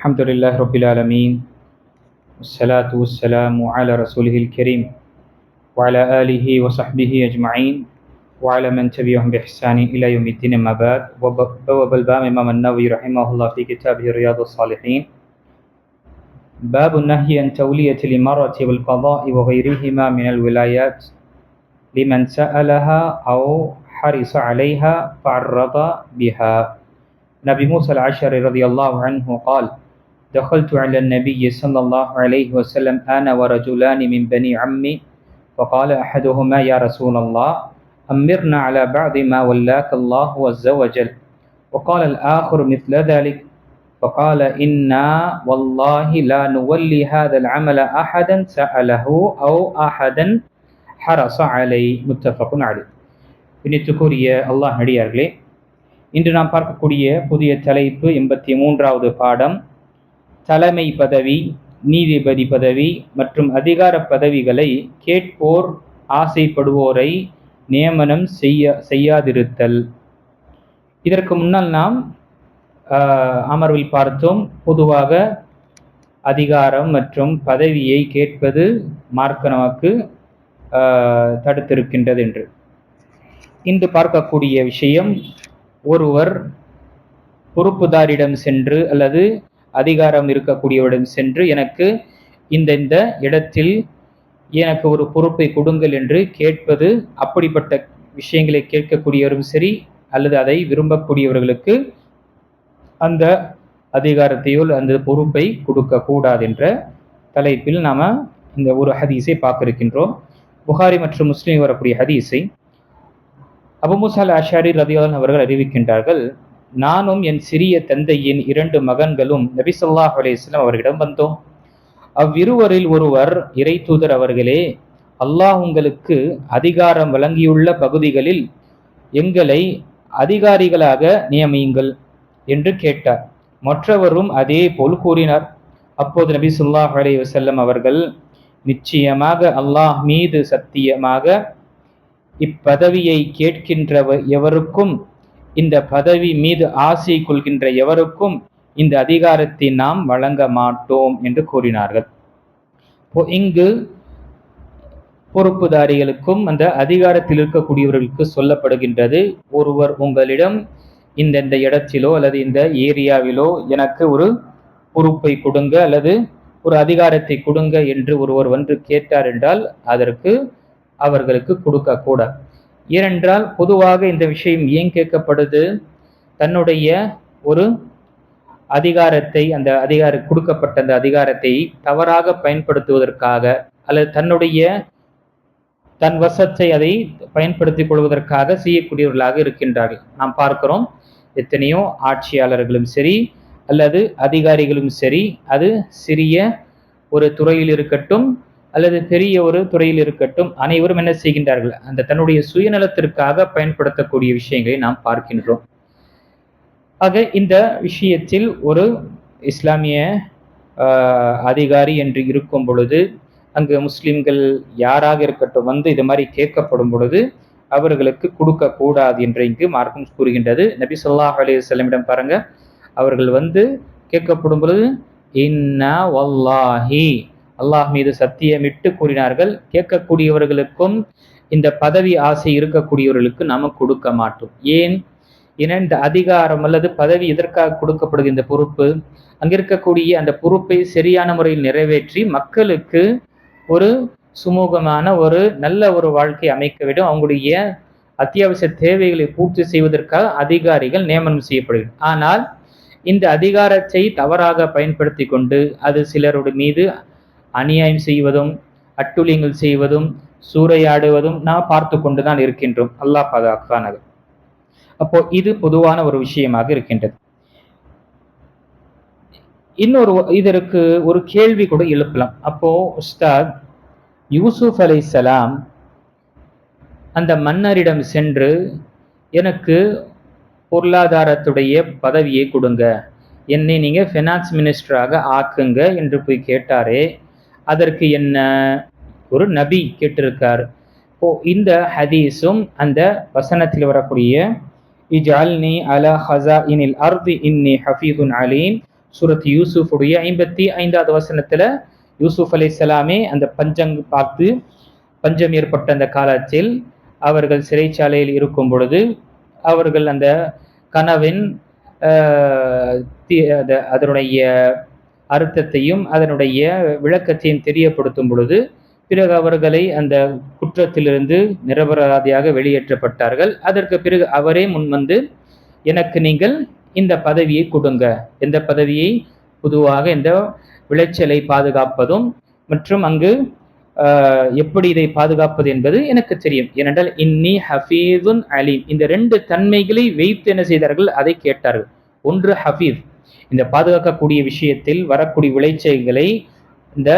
الحمد لله رب العالمين والصلاة والسلام على رسوله الكريم وعلى آله وصحبه أجمعين وعلى من تبعهم بإحسان إلى يوم الدين. أما بعد، بواب الباب إمام النووي رحمه الله في كتابه رياض الصالحين باب النهي عن تولية الإمارة والقضاء وغيرهما من الولايات لمن سألها أو حرص عليها فعرض بها. نبي موسى الأشعري رضي الله عنه قال: دخلت على النبي صلى الله عليه وسلم أنا ورجلان من بني عمي فقال أحدهما: يا رسول الله، أمرنا على بعض ما ولاك الله عز وجل. وقال الآخر مثل ذلك، فقال: إنا والله لا نولي هذا العمل أحدا سأله أو أحدا حرص عليه. متفق عليه. பின்னித்துக்குரிய அல்லாஹ் நடிகார்களே, இன்று நாம் பார்க்கக்கூடிய புதிய தலைப்பு 83வது பாடம் தலைமை பதவி, நீதிபதி பதவி மற்றும் அதிகார பதவிகளை கேட்போர் ஆசைப்படுவோரை நியமனம் செய்யாதிருத்தல். இதற்கு முன்னால் நாம் அமர்வில் பார்த்தோம், பொதுவாக அதிகாரம் மற்றும் பதவியை கேட்பது மார்க்க நமக்கு தடுத்திருக்கின்றது என்று. இன்று பார்க்கக்கூடிய விஷயம், ஒருவர் பொறுப்புதாரிடம் சென்று அல்லது அதிகாரம் இருக்கக்கூடியவரிடம் சென்று எனக்கு இந்த இடத்தில் எனக்கு ஒரு பொறுப்பை கொடுங்கள் என்று கேட்பது. அப்படிப்பட்ட விஷயங்களை கேட்கக்கூடியவரும் சரி அல்லது அதை விரும்பக்கூடியவர்களுக்கு அந்த அதிகாரத்தையோ அந்த பொறுப்பை கொடுக்க கூடாது என்ற தலைப்பில் நாம இந்த ஒரு ஹதீஸை பார்க்க இருக்கின்றோம். புகாரி மற்றும் முஸ்லிம் வரக்கூடிய ஹதீஸை அபூ மூஸா அல்-அஷ்அரி ரலியல்லாஹு அவர்கள் அறிவிக்கின்றார்கள்: நானும் என் சிறிய தந்தையின் 2 மகன்களும் நபி ஸல்லல்லாஹு அலைஹி வஸல்லம் அவர்களிடம் வந்தோம். அவ்விருவரில் ஒருவர், இறை தூதர் அவர்களே, அல்லாஹ் உங்களுக்கு அதிகாரம் வழங்கியுள்ள பகுதிகளில் எங்களை அதிகாரிகளாக நியமியுங்கள் என்று கேட்டார். மற்றவரும் அதே போல் கூறினார். அப்போது நபி ஸல்லல்லாஹு அலைஹி வஸல்லம் அவர்கள், நிச்சயமாக அல்லாஹ் மீது சத்தியமாக, இப்பதவியை கேட்கின்ற எவருக்கும், இந்த பதவி மீது ஆசை கொள்கின்ற எவருக்கும் இந்த அதிகாரத்தை நாம் வழங்க மாட்டோம் என்று கூறினார்கள். இங்கு பொறுப்புதாரிகளுக்கும் அந்த அதிகாரத்தில் இருக்கக்கூடியவர்களுக்கு சொல்லப்படுகின்றது, ஒருவர் உங்களிடம் இந்த இடத்திலோ அல்லது இந்த ஏரியாவிலோ எனக்கு ஒரு பொறுப்பை கொடுங்க அல்லது ஒரு அதிகாரத்தை கொடுங்க என்று ஒருவர் வந்து கேட்டார் என்றால் அதற்கு அவர்களுக்கு கொடுக்க கூடாது. ஏனென்றால் பொதுவாக இந்த விஷயம் ஏன் கேட்கப்படுது? தன்னுடைய ஒரு அதிகாரத்தை, அந்த கொடுக்கப்பட்ட அந்த அதிகாரத்தை தவறாக பயன்படுத்துவதற்காக அல்லது தன் வசத்தை அதை பயன்படுத்திக் கொள்வதற்காக செய்யக்கூடியவர்களாக இருக்கின்றார்கள். நாம் பார்க்கிறோம், எத்தனையோ ஆட்சியாளர்களும் சரி அல்லது அதிகாரிகளும் சரி, அது சிறிய ஒரு துறையில் இருக்கட்டும் அல்லது பெரிய ஒரு துறையில் இருக்கட்டும், அனைவரும் என்ன செய்கின்றார்கள்? அந்த தன்னுடைய சுயநலத்திற்காக பயன்படுத்தக்கூடிய விஷயங்களை நாம் பார்க்கின்றோம். ஆக இந்த விஷயத்தில் ஒரு இஸ்லாமிய அதிகாரி என்று இருக்கும் பொழுது, அங்கு முஸ்லிம்கள் யாராக இருக்கட்டும் வந்து இது மாதிரி கேட்கப்படும் பொழுது அவர்களுக்கு கொடுக்க கூடாது என்று இங்கு மார்க்கம் கூறுகின்றது. நபி ஸல்லல்லாஹு அலைஹி வஸல்லம் பாருங்க, அவர்கள் வந்து கேட்கப்படும் பொழுது இன்னா வல்லாஹி, அல்லாஹ் மீது சத்தியமிட்டு கூறினார்கள், கேட்கக்கூடியவர்களுக்கும் இந்த பதவி ஆசை இருக்கக்கூடியவர்களுக்கு நாம கொடுக்க மாட்டோம். ஏன்? ஏன்னா இந்த அதிகாரம் அல்லது பதவி எதற்காக கொடுக்கப்படுகிற இந்த பொறுப்பு, அங்க இருக்கக்கூடிய அந்த பொறுப்பை சரியான முறையில் நிறைவேற்றி மக்களுக்கு ஒரு சுமூகமான ஒரு நல்ல ஒரு வாழ்க்கை அமைக்க வேண்டும், அவங்களுடைய அத்தியாவசிய தேவைகளை பூர்த்தி செய்வதற்காக அதிகாரிகள் நியமனம் செய்யப்படுகிறது. ஆனால் இந்த அதிகாரத்தை தவறாக பயன்படுத்தி கொண்டு அது சிலருடைய மீது அநியாயம் செய்வதும் அட்டுழியங்கள் செய்வதும் சூறையாடுவதும் நாம் பார்த்து கொண்டுதான் இருக்கின்றோம். அல்லாஹ் பாதுகாப்பானாக. அப்போ இது பொதுவான ஒரு விஷயமாக இருக்கின்றது. இதற்கு ஒரு கேள்வி கூட எழுப்பலாம். அப்போ உஸ்தாத், யூசுப் அலைஹிஸ்ஸலாம் அந்த மன்னரிடம் சென்று எனக்கு பொருளாதாரத்துடைய பதவியை கொடுங்க, என்னை நீங்க ஃபைனான்ஸ் மினிஸ்டராக ஆக்குங்க என்று போய் கேட்டாரே, அதற்கு என்ன? ஒரு நபி கேட்டிருக்கார். இந்த ஹதீஸும் அந்த வசனத்தில் வரக்கூடிய இஜ்அல்னி அலா ஹஸாயினில் அர்தி இன்னி ஹஃபீதுன் அலீம் சூரத் யூசுஃபுடைய 55வது வசனத்துல யூசுப் அலைஹிஸ்ஸலாமே அந்த பஞ்சம் ஏற்பட்ட அந்த காலத்தில் அவர்கள் சிறைச்சாலையில் இருக்கும் பொழுது அவர்கள் அந்த கனவின் அதனுடைய அர்த்தத்தையும் அதனுடைய விளக்கத்தையும் தெரியப்படுத்தும் பொழுது பிறகு அவர்களை அந்த குற்றத்திலிருந்து நிரபராதியாக வெளியேற்றப்பட்டார்கள். அதற்கு பிறகு அவரே முன்வந்து, எனக்கு நீங்கள் இந்த பதவியை கொடுங்க. எந்த பதவியை? பொதுவாக இந்த விளைச்சலை பாதுகாப்பதும் மற்றும் அங்கு எப்படி இதை பாதுகாப்பது என்பது எனக்கு தெரியும். ஏனென்றால் இன்னி ஹஃபீதுன் அலீம், இந்த 2 தன்மைகளை வைத்து என்ன செய்தார்கள்? அதை கேட்டார்கள். ஒன்று ஹஃபீஸ், இந்த பாதுகாக்கக்கூடிய விஷயத்தில் வரக்கூடிய விளைச்சல்களை இந்த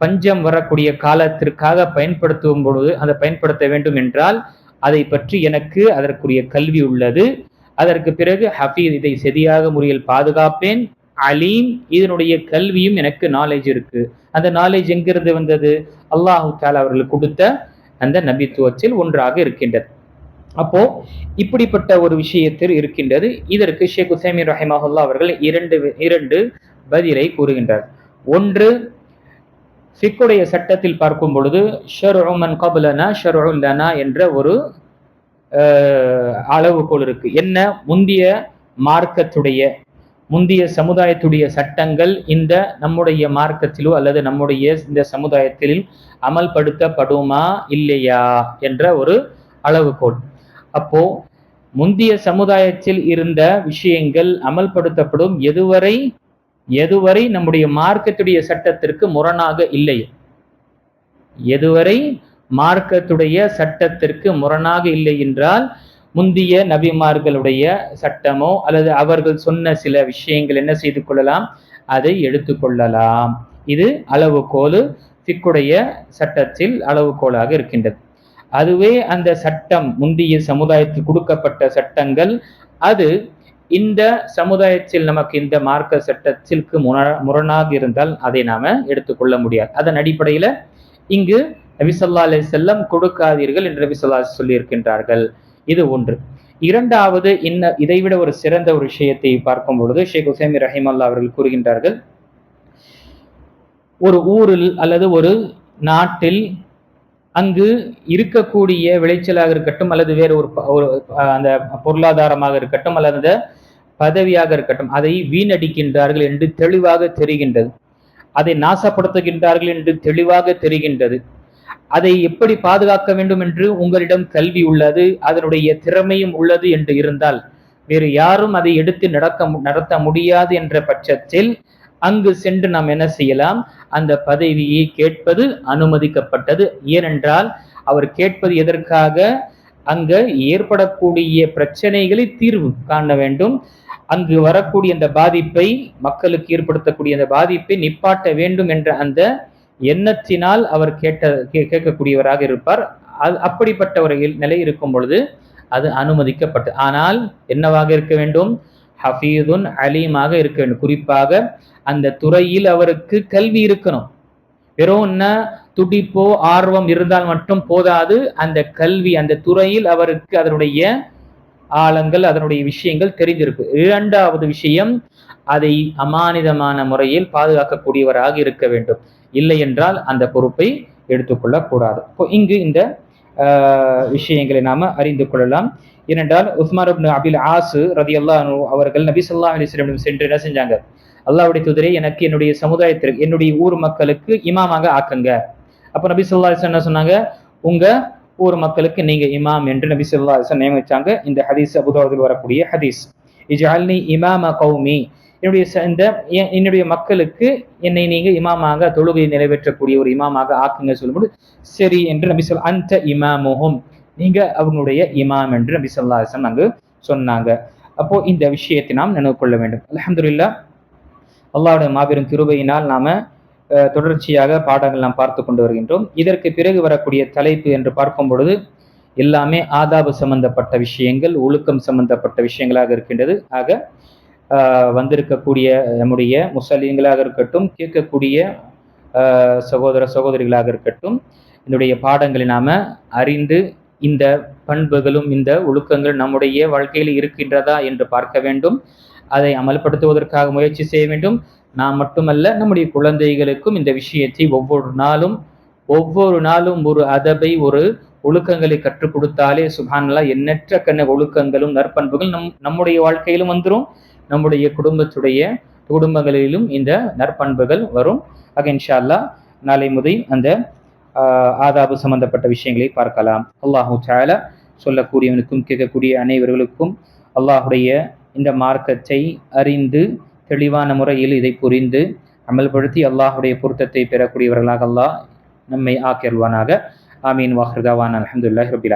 பஞ்சம் வரக்கூடிய காலத்திற்காக பயன்படுத்தும் பொழுது அதை பயன்படுத்த வேண்டும் என்றால் அதை பற்றி எனக்கு அதற்குரிய கல்வி உள்ளது. அதற்கு பிறகு ஹஃபீஸ், இதை சரியாக முறையில் பாதுகாப்பேன். அலீம், இதனுடைய கல்வியும் எனக்கு நாலேஜ் இருக்கு. அந்த நாலேஜ் எங்கிருந்து வந்தது? அல்லாஹு தஆலா அவர்களுக்கு கொடுத்த அந்த நபித்துவத்தில் ஒன்றாக இருக்கின்றது. அப்போ இப்படிப்பட்ட ஒரு விஷயத்தில் இருக்கின்றது. இதற்கு ஷேக் உசைமீன் ரஹிமஹுல்லாஹ் அவர்கள் இரண்டு பதிலை கூறுகின்றார். ஒன்று, ஃபிக்குடைய சட்டத்தில் பார்க்கும் பொழுது ஷர்உ மன் கப்லனா ஷர்உ லனா என்ற ஒரு அளவுகோல் இருக்கு. என்ன? முந்திய சமுதாயத்துடைய சட்டங்கள் இந்த நம்முடைய மார்க்கத்திலோ அல்லது நம்முடைய இந்த சமுதாயத்தில் அமல்படுத்தப்படுமா இல்லையா என்ற ஒரு அளவுகோல். அப்போ முந்திய சமுதாயத்தில் இருந்த விஷயங்கள் அமல்படுத்தப்படும் எதுவரை நம்முடைய மார்க்கத்துடைய சட்டத்திற்கு முரணாக இல்லை, எதுவரை மார்க்கத்துடைய சட்டத்திற்கு முரணாக இல்லை என்றால் முந்திய நபிமார்களுடைய சட்டமோ அல்லது அவர்கள் சொன்ன சில விஷயங்கள் என்ன செய்து கொள்ளலாம்? அதை எடுத்துக்கொள்ளலாம். இது அளவுகோல் ஃபிக்குடைய சட்டத்தில் அளவுகோலாக இருக்கின்றது. அதுவே அந்த சட்டம் முந்திய சமுதாயத்தில் கொடுக்கப்பட்ட சட்டங்கள் அது இந்த சமுதாயத்தில் நமக்கு இந்த மார்க்க சட்டத்திற்கு முரணாக இருந்தால் அதை நாம எடுத்துக்கொள்ள முடியாது. அதன் அடிப்படையில இங்கு நபி ஸல்லல்லாஹு அலைஹி வஸல்லம் கொடுக்காதீர்கள் என்று நபி ஸல்லல்லாஹு அலைஹி வஸல்லம் சொல்லி இருக்கின்றார்கள். இது ஒன்று. இரண்டாவது, இதைவிட ஒரு சிறந்த ஒரு விஷயத்தை பார்க்கும் பொழுது ஷேக் உசைமீன் ரஹிமஹுல்லாஹ் அவர்கள் கூறுகின்றார்கள், ஒரு ஊரில் அல்லது ஒரு நாட்டில் அங்கு இருக்கக்கூடிய விளைச்சலாக இருக்கட்டும் அல்லது வேறு ஒரு அந்த பொருளாதாரமாக இருக்கட்டும் அல்லது அந்த பதவியாக இருக்கட்டும், அதை வீணடிக்கின்றார்கள் என்று தெளிவாக தெரிகின்றது, அதை நாசப்படுத்துகின்றார்கள் என்று தெளிவாக தெரிகின்றது. அதை எப்படி பாதுகாக்க வேண்டும் என்று உங்களிடம் கல்வி உள்ளது, அதனுடைய திறமையும் உள்ளது என்று இருந்தால் வேறு யாரும் அதை எடுத்து நடத்த முடியாது என்ற பட்சத்தில் அங்கு சென்று நாம் என்ன செய்யலாம்? அந்த பதவியை கேட்பது அனுமதிக்கப்பட்டது. ஏனென்றால் அவர் கேட்பது எதற்காக? அங்கு ஏற்படக்கூடிய பிரச்சனைகளை தீர்வு காண வேண்டும், அங்கு வரக்கூடிய அந்த பாதிப்பை, மக்களுக்கு ஏற்படுத்தக்கூடிய அந்த பாதிப்பை நிப்பாட்ட வேண்டும் என்ற அந்த எண்ணத்தினால் அவர் கேட்கக்கூடியவராக இருப்பார். அப்படிப்பட்ட ஒரு நிலை இருக்கும் பொழுது அது அனுமதிக்கப்பட்டு, ஆனால் என்னவாக இருக்க வேண்டும்? ஹஃபீதுன் அலீமாக இருக்க வேண்டும். குறிப்பாக அந்த துறையில் அவருக்கு கல்வி இருக்கணும். வெறும் என்ன துடிப்போ ஆர்வம் இருந்தால் மட்டும் போதாது, அந்த கல்வி அந்த துறையில் அவருக்கு அதனுடைய ஆழங்கள் அதனுடைய விஷயங்கள் தெரிந்திருக்கு. இரண்டாவது விஷயம், அதை அமானிதமான முறையில் பாதுகாக்கக்கூடியவராக இருக்க வேண்டும். இல்லை என்றால் அந்த பொறுப்பை எடுத்துக்கொள்ளக்கூடாது. இப்போ இங்கு இந்த விஷயங்களை நாம அறிந்து கொள்ளலாம். ஏனென்றால் உஸ்மான் இப்னு அபில் ஆஸ் ரலியல்லாஹு அன்ஹு அவர்கள் நபி ஸல்லல்லாஹு அலைஹி வஸல்லம் சென்று என்ன செஞ்சாங்க? அல்லாஹ்வுடைய தூதரே, எனக்கு என்னுடைய சமுதாயத்திற்கு என்னுடைய ஊர் மக்களுக்கு இமாமாக ஆக்குங்க. அப்ப நபி ஸல்லல்லாஹு அலைஹி வஸல்லம் என்ன சொன்னாங்க? உங்க ஊர் மக்களுக்கு நீங்க இமாம் என்று நபி ஸல்லல்லாஹு அலைஹி வஸல்லம் நியமிச்சாங்க. இந்த ஹதீஸ் அபூ தாவூதில் வரக்கூடிய ஹதீஸ். இஜ்அல்னி இமாம கௌமி, என்னுடைய மக்களுக்கு என்னை நீங்க இமாமாக, தொழுகையை நிறைவேற்றக்கூடிய ஒரு இமாமாக ஆக்குங்க சொல்லும்போது சரி என்று நபி ஸல்லல்லாஹு அன்த இமாமுஹும், நீங்க அவங்களுடைய இமாம் என்று நபி ஸல்லல்லாஹு அலைஹி வஸல்லம் அங்கு சொன்னாங்க. அப்போ இந்த விஷயத்தை நாம் நினைவு கொள்ள வேண்டும். அல்ஹம்துலில்லாஹ், அல்லாஹ்வுடைய மாபெரும் கிருபையினால் நாம தொடர்ச்சியாக பாடங்கள் நாம் பார்த்து கொண்டு வருகின்றோம். இதற்கு பிறகு வரக்கூடிய தலைப்பு என்று பார்க்கும் பொழுது எல்லாமே ஆதாபு சம்பந்தப்பட்ட விஷயங்கள், ஒழுக்கம் சம்பந்தப்பட்ட விஷயங்களாக இருக்கின்றது. ஆக வந்திருக்கக்கூடிய நம்முடைய முஸ்லிம்களாக இருக்கட்டும், கேட்கக்கூடிய சகோதர சகோதரிகளாக இருக்கட்டும், இதனுடைய பாடங்களை நாம அறிந்து இந்த பண்புகளும் இந்த ஒழுக்கங்கள் நம்முடைய வாழ்க்கையில் இருக்கின்றதா என்று பார்க்க வேண்டும். அதை அமல்படுத்துவதற்காக முயற்சி செய்ய வேண்டும். நாம் மட்டுமல்ல, நம்முடைய குழந்தைகளுக்கும் இந்த விஷயத்தை ஒவ்வொரு நாளும் ஒரு அதபை, ஒரு ஒழுக்கங்களை கற்றுக் கொடுத்தாலே சுப்ஹானல்லாஹ் எண்ணற்ற ஒழுக்கங்களும் நற்பண்புகள் நம்முடைய வாழ்க்கையிலும் வந்துடும், நம்முடைய குடும்பங்களிலும் இந்த நற்பண்புகள் வரும். ஆக இன்ஷா அல்லாஹ் நாளை முதல் அந்த ஆதாபு சம்பந்தப்பட்ட விஷயங்களை பார்க்கலாம். அல்லாஹு தஆலா சொல்லக்கூடியவனுக்கும் கேட்கக்கூடிய அனைவர்களுக்கும் அல்லாஹுடைய இந்த மார்க்கத்தை அறிந்து தெளிவான முறையில் இதை புரிந்து அமல்படுத்தி அல்லாஹுடைய பொருத்தத்தை பெறக்கூடியவர்களாக அல்லாஹ் நம்மை ஆக்கியருள்வானாக. ஆமீன். வாஹிர் தாவானா அல்ஹம்துலில்லாஹி ரப்பில் ஆலமீன்.